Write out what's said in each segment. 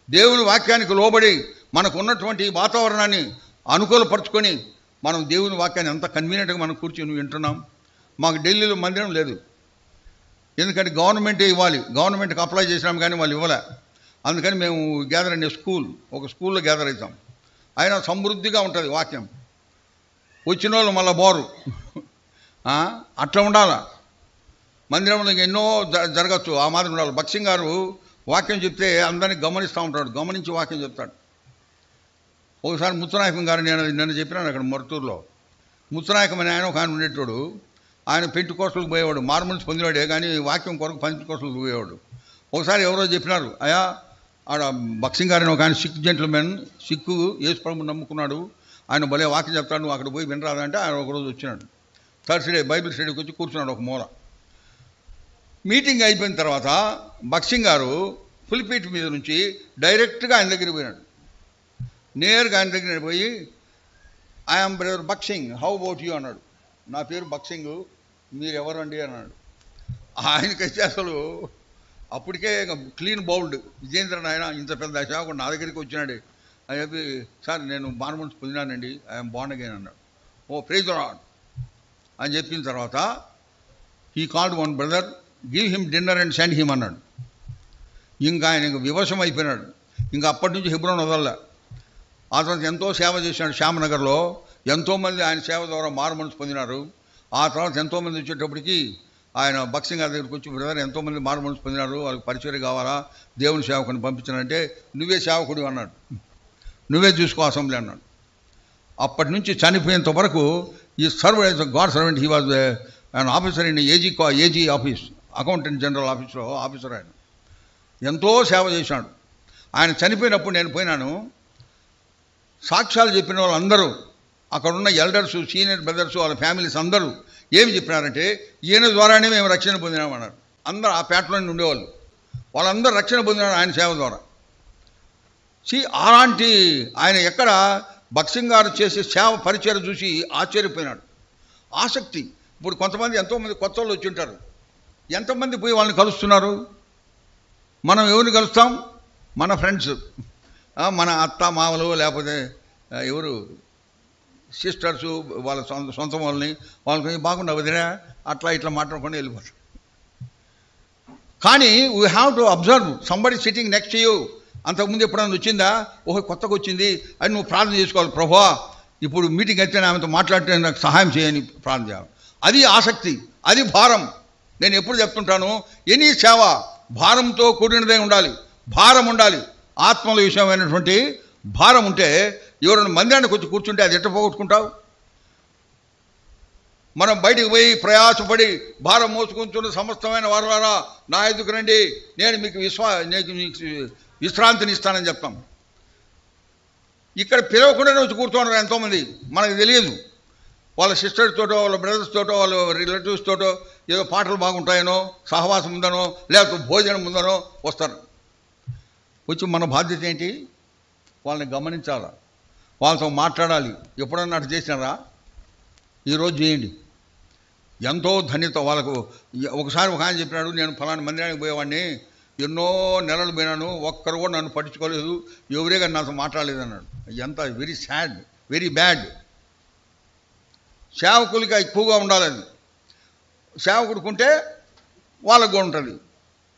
దేవుని వాక్యానికి లోబడి మనకు ఉన్నటువంటి వాతావరణాన్ని అనుకూలపరుచుకొని మనం దేవుని వాక్యాన్ని ఎంత కన్వీనియంట్గా మనం కూర్చొని వింటున్నాం. మాకు ఢిల్లీలో మందిరం లేదు, ఎందుకంటే గవర్నమెంటే ఇవ్వాలి. గవర్నమెంట్కి అప్లై చేసినాం కానీ వాళ్ళు ఇవ్వలే. అందుకని మేము గ్యాదర్ అనే ఒక స్కూల్లో గ్యాదర్ అవుతాం. అయినా సమృద్ధిగా ఉంటుంది వాక్యం. వచ్చిన వాళ్ళు మళ్ళీ బోరు. అట్లా ఉండాలా. మందిరంలో ఎన్నో జరగచ్చు, ఆ మాదిరి ఉండాలి. భక్సింగ్ గారు వాక్యం చెప్తే అందరినీ గమనిస్తూ ఉంటాడు, గమనించి వాక్యం చెప్తాడు. ఒకసారి ముత్తునాయకం గారు నేను చెప్పినాను అక్కడ మొరటూరులో. ముత్తునాయకం అని ఆయన ఒక ఆయన ఉండేటోడు. ఆయన పెంటుకోసలకు పోయేవాడు, మార్మల్స్ పొందినవాడే కానీ వాక్యం కొరకు పెంటుకోసలకు పోయేవాడు. ఒకసారి ఎవరో చెప్పినారు, అయా ఆడ భక్సింగ్ గారిని ఒక ఆయన సిక్ జెంట్మెన్, సిక్కు యేసు ప్రభువుని నమ్ముకున్నాడు, ఆయన భలే వాక్యం చెప్తాడు, నువ్వు అక్కడ పోయి వినరాదంటే ఆయన ఒకరోజు వచ్చినాడు. థర్స్డే బైబిల్ స్టడీకి వచ్చి కూర్చున్నాడు ఒక మూల. మీటింగ్ అయిపోయిన తర్వాత భక్సింగ్ గారు పుల్పిట్ మీద నుంచి డైరెక్ట్గా ఆయన దగ్గరికి పోయినాడు. నేరుగా ఆయన దగ్గర పోయి, ఐఎమ్ బ్రదర్ భక్సింగ్, హౌ అబౌట్ యూ అన్నాడు. నా పేరు భక్సింగ్, మీరు ఎవరండి అన్నాడు. ఆయనకైతే అసలు అప్పటికే క్లీన్ బౌల్డ్. విజేంద్రన్ ఆయన ఇంత పెద్ద సేవకుడు నా దగ్గరికి వచ్చినాడు అని చెప్పి, సార్ నేను మార్మల్స్ పొందినానండి, ఐఎమ్ బార్న్ అగైన్ అన్నాడు. ఓ ప్రైజ్ ది లార్డ్ అని చెప్పిన తర్వాత he called one brother, give him dinner and send him అన్నాడు. ఇంకా ఆయన వివశం అయిపోయినాడు. ఇంకా అప్పటి నుంచి హెబ్రోన్ వదలలే. ఆ తర్వాత ఎంతో సేవ చేసినాడు. శ్యామనగర్లో ఎంతోమంది ఆయన సేవ ద్వారా మారుమనసు పొందినారు. ఆ తర్వాత ఎంతోమంది వచ్చేటప్పటికి ఆయన భక్సింగ్ గారి దగ్గరికి వచ్చి, బ్రదర్ ఎంతోమంది మారుమనసు పొందినారు, వాళ్ళకి పరిచయం కావాలా, దేవుని సేవకుని పంపించానంటే నువ్వే సేవకుడు అన్నాడు, నువ్వే చూసుకో అసెంబ్లీ అన్నాడు. అప్పటి నుంచి చనిపోయేంత వరకు ఈ serve as a god servant. He was an officer in AG office, accountant general ఆఫీస్లో ఆఫీసర్. ఆయన ఎంతో సేవ చేశాడు. ఆయన చనిపోయినప్పుడు నేను పోయినాను. సాక్ష్యాలు చెప్పిన వాళ్ళందరూ, అక్కడున్న ఎల్డర్సు, సీనియర్ బ్రదర్సు, వాళ్ళ ఫ్యామిలీస్ అందరూ ఏమి చెప్పినారంటే, ఈయన ద్వారానే మేము రక్షణ పొందినామన్నారు. అందరూ ఆ పేటలోనే ఉండేవాళ్ళు, వాళ్ళందరూ రక్షణ పొందినారు ఆయన సేవ ద్వారా. అలాంటి ఆయన ఎక్కడ భక్సింగ్ గారు చేసే సేవ పరిచయం చూసి ఆశ్చర్యపోయినాడు. ఆసక్తి. ఇప్పుడు కొంతమంది ఎంతోమంది కొత్త వాళ్ళు వచ్చి ఉంటారు, ఎంతమంది పోయి వాళ్ళని కలుస్తున్నారు. మనం ఎవరిని కలుస్తాం? మన ఫ్రెండ్స్, మన అత్త మామలు, లేకపోతే ఎవరు సిస్టర్సు, వాళ్ళ సొంత వాళ్ళని బాగుండా వదిలే అట్లా ఇట్లా మాట్లాడుకొని వెళ్ళిపోతారు. కానీ we have to observe somebody sitting next you. అంతకుముందు ఎప్పుడైనా వచ్చిందా? ఓహో కొత్తగా వచ్చింది అని నువ్వు ప్రార్థన చేసుకోవాలి. ప్రభువా ఇప్పుడు మీటింగ్ అయితే ఆమెతో మాట్లాడితే నాకు సహాయం చేయని ప్రార్థన చేయాలి. అది ఆసక్తి, అది భారం. నేను ఎప్పుడు చెప్తుంటాను, ఎనీ సేవ భారంతో కూడినదే ఉండాలి, భారం ఉండాలి. ఆత్మల విషయమైనటువంటి భారం ఉంటే ఎవరైనా మందిరానికి వచ్చి కూర్చుంటే అది ఎట్ట పోగొట్టుకుంటావు? మనం బయటికి పోయి ప్రయాసపడి భారం మోసుకుంటున్న సమస్తమైన వారులారా నా ఎదుకు రండి, నేను మీకు విశ్రాంతిని ఇస్తానని చెప్తాం. ఇక్కడ పిలవకుండానే వచ్చి కూర్చున్నారు ఎంతోమంది, మనకు తెలియదు. వాళ్ళ సిస్టర్స్ తోటో, వాళ్ళ బ్రదర్స్ తోటో, వాళ్ళ రిలేటివ్స్ తోటో ఏదో పాటలు బాగుంటాయనో, సహవాసం ఉందనో, లేకపోతే భోజనం ఉందనో వస్తారు. వచ్చి మన బాధ్యత ఏంటి? వాళ్ళని గమనించాలా, వాళ్ళతో మాట్లాడాలి. ఎప్పుడన్నా అటు చేసినారా? ఈరోజు చేయండి. ఎంతో ధన్యత వాళ్ళకు. ఒకసారి ఒక ఆయన చెప్పినాడు, నేను ఫలానా మందిరానికి పోయేవాడిని, ఎన్నో నెలలు పోయినాను, ఒక్కరు కూడా నన్ను పట్టించుకోలేదు, ఎవరే కానీ నాతో మాట్లాడలేదు అన్నాడు. ఎంత వెరీ సాడ్, వెరీ బ్యాడ్. సేవకులకి ఎక్కువగా ఉండాలని. సేవకుడుకుంటే వాళ్ళకు కూడా ఉంటుంది.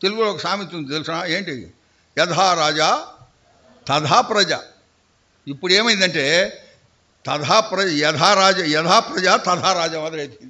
తెలుగులో ఒక సామెత ఉంది తెలుసా? ఏంటి? యథా రాజా తథా ప్రజ. ఇప్పుడు ఏమైందంటే యథా ప్రజ తథా రాజా మొదలైంది.